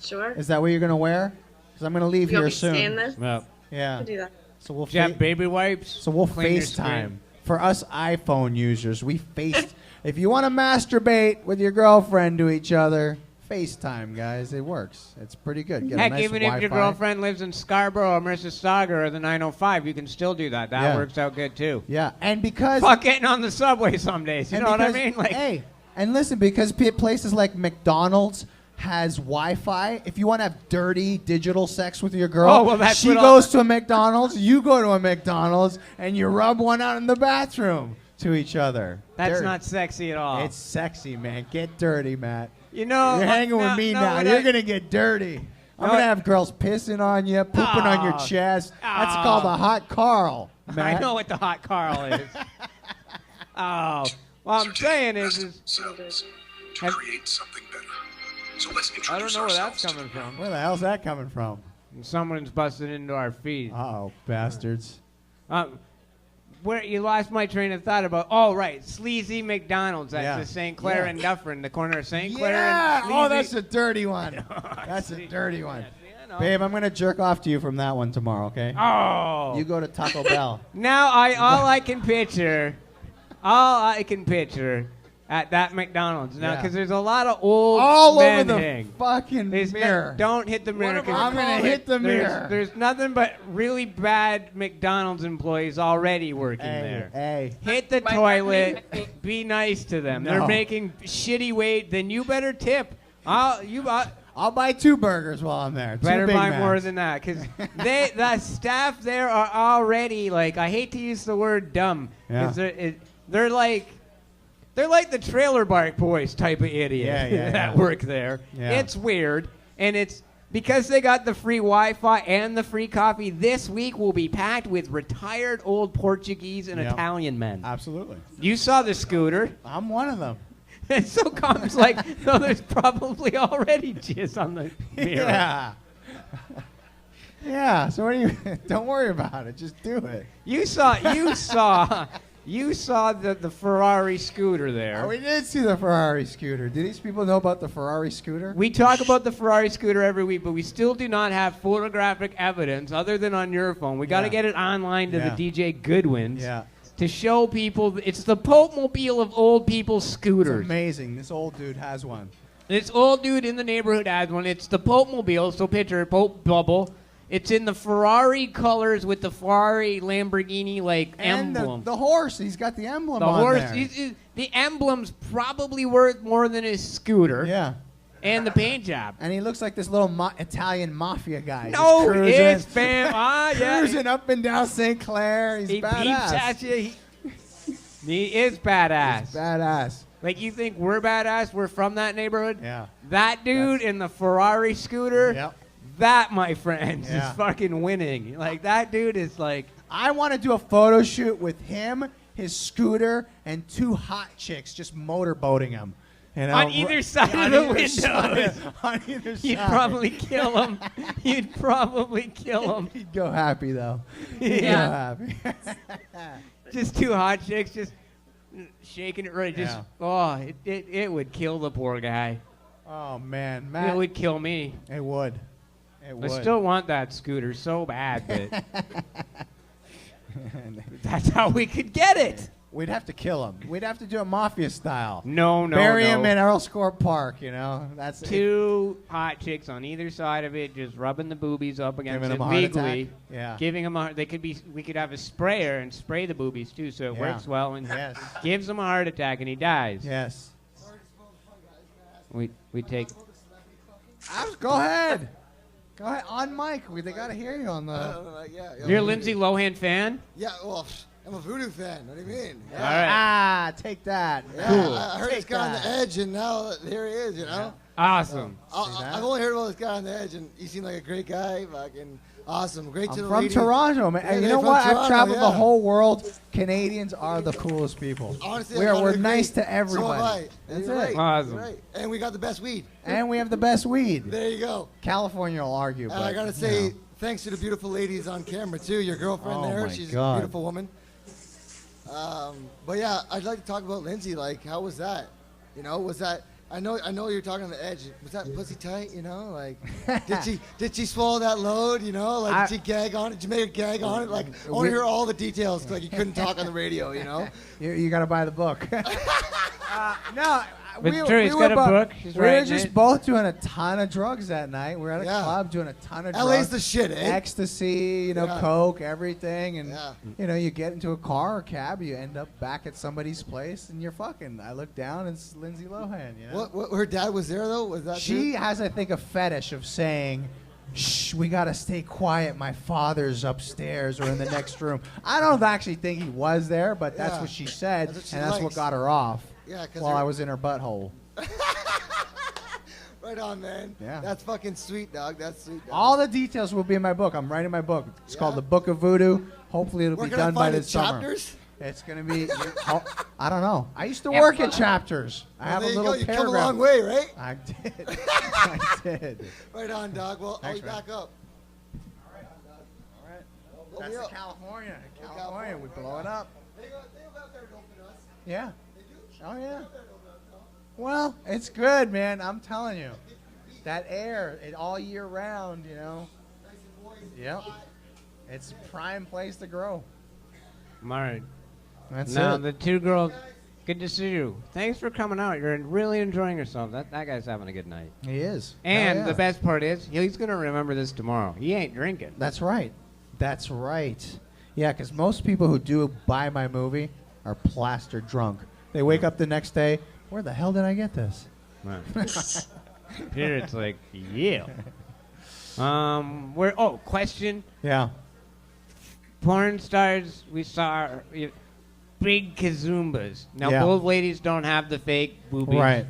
Sure. Is that what you're gonna wear? Because I'm gonna leave You want here me to soon. stay in this? Yeah. Yeah. I'll do that. So we'll Do you have baby wipes? So we'll Clean your FaceTime. screen. For us iPhone users, we face. If you want to masturbate with your girlfriend to each other, FaceTime, guys. It works. It's pretty good. Get a Heck, nice even if your Wi-Fi. girlfriend lives in Scarborough or Mississauga or the 905, you can still do that. That Yeah. works out good too. Yeah, and because Fuck getting on the subway some days. You and know what I because- mean? Like, hey, and listen, because places like McDonald's has Wi-Fi. If you want to have dirty digital sex with your girl, Oh, well, that's she what goes to a McDonald's, you go to a McDonald's, and you rub one out in the bathroom to each other. that's Dirty. not sexy at all. It's sexy, man. Get dirty, Matt. You know, You're hanging with me now. what You're I- gonna get dirty. I'm No, gonna I- have girls pissing on you, pooping on your Oh. chest. That's Oh. called a hot Carl, I Matt. know what the hot Carl is. Oh, what I'm saying is to create something better. So let's I don't introduce know where that's ourselves to coming from. Where the hell's that coming from? someone's busted into our feed. Uh-oh, bastards. Where you lost my train of thought about? Oh, right, sleazy McDonald's at Yeah. the St. Clair Yeah. and Dufferin, the corner of St. Clair Yeah! and Oh, Sleazy. that's a dirty one. That's a dirty one. Babe, I'm gonna jerk off to you from that one tomorrow, okay? Oh. You go to Taco Bell. Now all I can picture at that McDonald's now, Yeah. because there's a lot of old All men over the hang. fucking mirror. Don't hit the mirror. 'cause I'm gonna hit the mirror. There's nothing but really bad McDonald's employees already working there. Hey. Hit the My toilet. family- Be nice to them. No. They're making shitty wait. Then you better tip. I'll buy 2 burgers while I'm there. 2 Better Big buy Macs. more than that, because the staff there are already like, I hate to use the word dumb, because they're like the Trailer Park Boys type of idiot Yeah, that work there. Yeah. It's weird, and it's because they got the free Wi-Fi and the free coffee. This week will be packed with retired old Portuguese and Yep. Italian men. Absolutely. You saw the scooter. I'm one of them. And so comes like, no, there's probably already jizz on the mirror. Yeah. Yeah. So what do you? Don't worry about it. Just do it. You saw the Ferrari scooter there. Oh, we did see the Ferrari scooter. Do these people know about the Ferrari scooter? We talk about the Ferrari scooter every week, but we still do not have photographic evidence other than on your phone. We got to Yeah. get it online to Yeah. the DJ Goodwins Yeah. to show people. It's the Pope Mobile of old people's It's scooters. amazing. This old dude has one. This old dude in the neighborhood has one. It's the Pope Mobile, so picture Pope Bubble. It's in the Ferrari colors with the Ferrari Lamborghini And emblem. the horse. He's got the emblem The on horse, there. the emblem's probably worth more than his scooter. Yeah. And the paint job. And he looks like this little Italian mafia guy. No, just cruising, it's fam. Yeah. cruising up and down St. Clair. He's He badass. peeps at you. He is badass. He's badass. Like, you think we're badass? We're from that neighborhood? Yeah. That dude in the Ferrari scooter, Yep. that, my friends, Yeah. is fucking winning. Like, that dude is like... I want to do a photo shoot with him, his scooter, and 2 hot chicks just motorboating him. You know, on either side on of the either windows. side, on either side. You'd probably kill him. You'd probably kill him. He'd go happy, though. He'd Yeah. go happy. Just 2 hot chicks just shaking it right. Just, it would kill the poor guy. Oh, man. Matt, It would kill me. It would. It I would. still want that scooter so bad, but that's how we could get it. We'd have to kill him. We'd have to do it mafia style. No. Bury him in Earl Score Park, you know. That's 2 hot chicks on either side of it, just rubbing the boobies up against Giving it him a heart legally. attack? Yeah. Giving them a. We could have a sprayer and spray the boobies too, so it Yeah. works well and Yes. gives him a heart attack and he dies. Yes. We take. Go ahead. Go ahead. On mic. They got to hear you on the... You're a Lindsay Lohan fan? Yeah, well, I'm a Voodoo fan. What do you mean? Yeah. All right. Ah, take that. Yeah, Cool. I heard this guy on the edge, and now here he is, you know? Awesome. I've only heard about this guy on the edge, and he seemed like a great guy. Fucking awesome. Great to I'm the from ladies. Toronto, man. Yeah, And you they're know from what? I've Toronto, traveled the yeah. whole world. Canadians are the coolest people. Honestly, we're I nice agree. to everybody. So have I. That's You're it. right. Awesome. You're right. And we got the best weed. And we have the best weed. There you go. California will argue, And but I gotta say, thanks to the beautiful ladies on camera too. Your girlfriend Oh there, my she's God. a beautiful woman. But yeah, I'd like to talk about Lindsay. Like, how was that? You know, was that I know you're talking on the edge. Was that pussy tight? You know, like, did she swallow that load? You know, like, did she gag on it? Did you make a gag on it? Like, I want to hear all the details. Like, you couldn't talk on the radio. You know. You got to buy the book. No. But it's true, he's got a book. He's we were writing just it. both doing a ton of drugs that night. We were at a club doing a ton of drugs. LA's the shit, eh? Ecstasy, you know, Yeah. coke, everything. And, you know, you get into a car or cab, you end up back at somebody's place, and you're fucking. I look down, it's Lindsay Lohan, you know? What? Her dad was there, though? Was that She true? has, I think, a fetish of saying, shh, we got to stay quiet. My father's upstairs or in the next room. I don't actually think he was there, but that's what she said, That's what she and that's what likes. got her off Yeah, 'cause while her- I was in her butthole. Right on, man. Yeah. That's fucking sweet, dog. That's sweet, dog. All the details will be in my book. I'm writing my book. It's called The Book of Voodoo. Hopefully it'll Where be can I done by find it? this summer. Chapters? It's going to be, I don't know. I used to work at Chapters. I have a there you little go. You paragraph. come a long way, right? I did. I did. Right on, dog. Well, Thanks, I'll be man. back up. That's the California. California, we blow it up. Yeah. Oh, yeah. Well, it's good, man. I'm telling you. That air, all year round, you know. Yep. It's a prime place to grow. All right. That's now, it. the two girls, good to see you. Thanks for coming out. You're really enjoying yourself. That guy's having a good night. He is. And Hell yeah. the best part is, he's going to remember this tomorrow. He ain't drinking. That's right. That's right. Yeah, because most people who do buy my movie are plastered drunk. They wake up the next day, where the hell did I get this? Right. Here it's like, yeah. Question. Yeah. Porn stars, we saw big kazumbas. Now, Yeah. both ladies don't have the fake boobies. Right.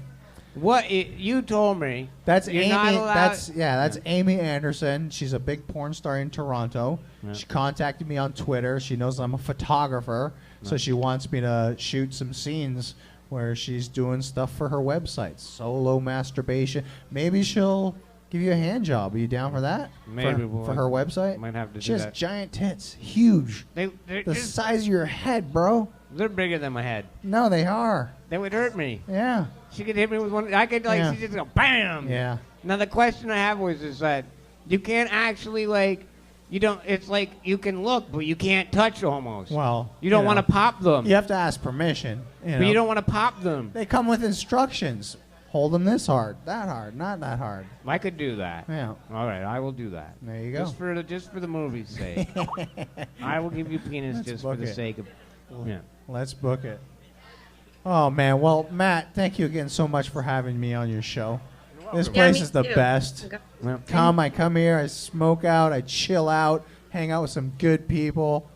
You told me. That's you're Amy. not allowed. That's Amy Anderson. She's a big porn star in Toronto. Yeah. She contacted me on Twitter. She knows I'm a photographer, so she wants me to shoot some scenes where she's doing stuff for her website, solo masturbation. Maybe she'll give you a hand job. Are you down for that? Maybe for her website. Might have to She do has that. giant tits, huge, They're the size of your head, bro. They're bigger than my head. No, they are. They would hurt me. Yeah. She could hit me with one. I could Yeah. she just go bam. Yeah. Now the question I have was is that you can't actually you don't. It's like you can look, but you can't touch almost. Well, you don't you want to know. pop them. You have to ask permission. But you don't want to pop them. They come with instructions. Hold them this hard, that hard, not that hard. I could do that. Yeah. All right, I will do that. There you go. Just for the movie's sake. I will give you penis Let's just for book the it. sake of. Yeah. Let's book it. Oh man, well Matt, thank you again so much for having me on your show. This Yeah, place me is the too. best. I come here, I smoke out, I chill out, hang out with some good people.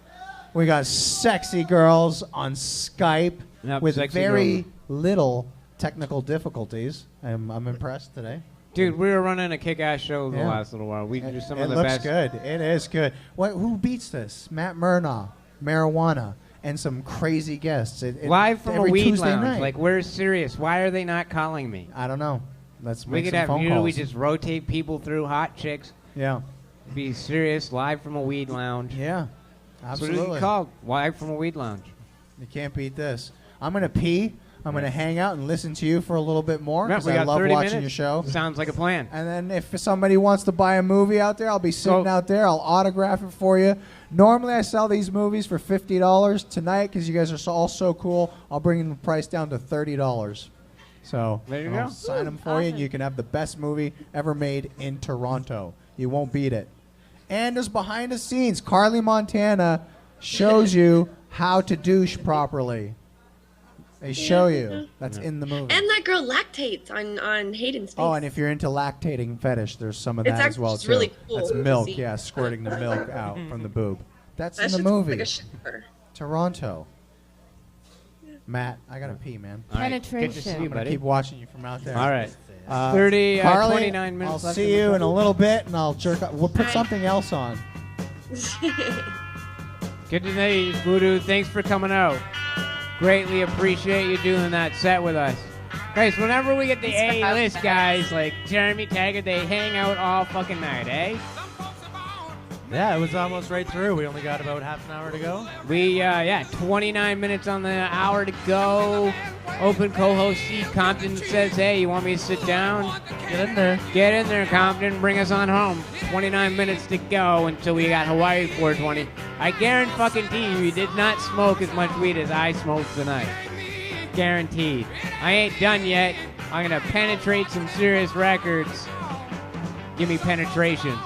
We got sexy girls on Skype Yep, with sexy very girls. little technical difficulties. I'm impressed today. Dude, we were running a kick-ass show the Yeah. last little while. We do some It of the looks best. good. It is good. Who beats this? Matt Mernahuana, and some crazy guests. Live from a every weed Tuesday lounge. night. Like, we're serious. Why are they not calling me? I don't know. Let's We make could some have phone you. calls. We just rotate people through hot chicks. Yeah. Be serious. Live from a weed lounge. Yeah. That's what Absolutely. it's called. Live from a weed lounge. You can't beat this. I'm gonna pee. I'm gonna hang out and listen to you for a little bit more Yep, because we I got love 30 watching minutes. your show. Sounds like a plan. And then if somebody wants to buy a movie out there, I'll be sitting out there. I'll autograph it for you. Normally, I sell these movies for $50. Tonight, because you guys are all so cool, I'll bring the price down to $30. So There you I'll go. sign them for you, and you can have the best movie ever made in Toronto. You won't beat it. And there's behind the scenes. Karlie Montana shows you how to douche properly. They show you. That's in the movie. And that girl lactates on Hayden's face. Oh, and if you're into lactating fetish, there's some of It's that as well actually too. really cool That's to milk, see. yeah, squirting the milk out from the boob. That's That in the shit's movie. like a shower. Toronto. Matt, I gotta pee, man. All right. Good to see you, Penetration. I'm gonna buddy. keep watching you from out there. All right. 30, Karlie, 29 minutes I'll left see in the you in show. a little bit, and I'll jerk off. We'll put something else on. Good to know you, Voodoo. Thanks for coming out. Greatly appreciate you doing that set with us. Guys, whenever we get the A-list guys like Jeremy Taggart, they hang out all fucking night, eh? Yeah, it was almost right through. We only got about half an hour to go. 29 minutes on the hour to go. Open co-host Steve Compton says, hey, you want me to sit down? Get in there. Get in there, Compton. Bring us on home. 29 minutes to go until we got Hawaii 420. I guarantee you did not smoke as much weed as I smoked tonight. Guaranteed. I ain't done yet. I'm going to penetrate some serious records. Give me penetration.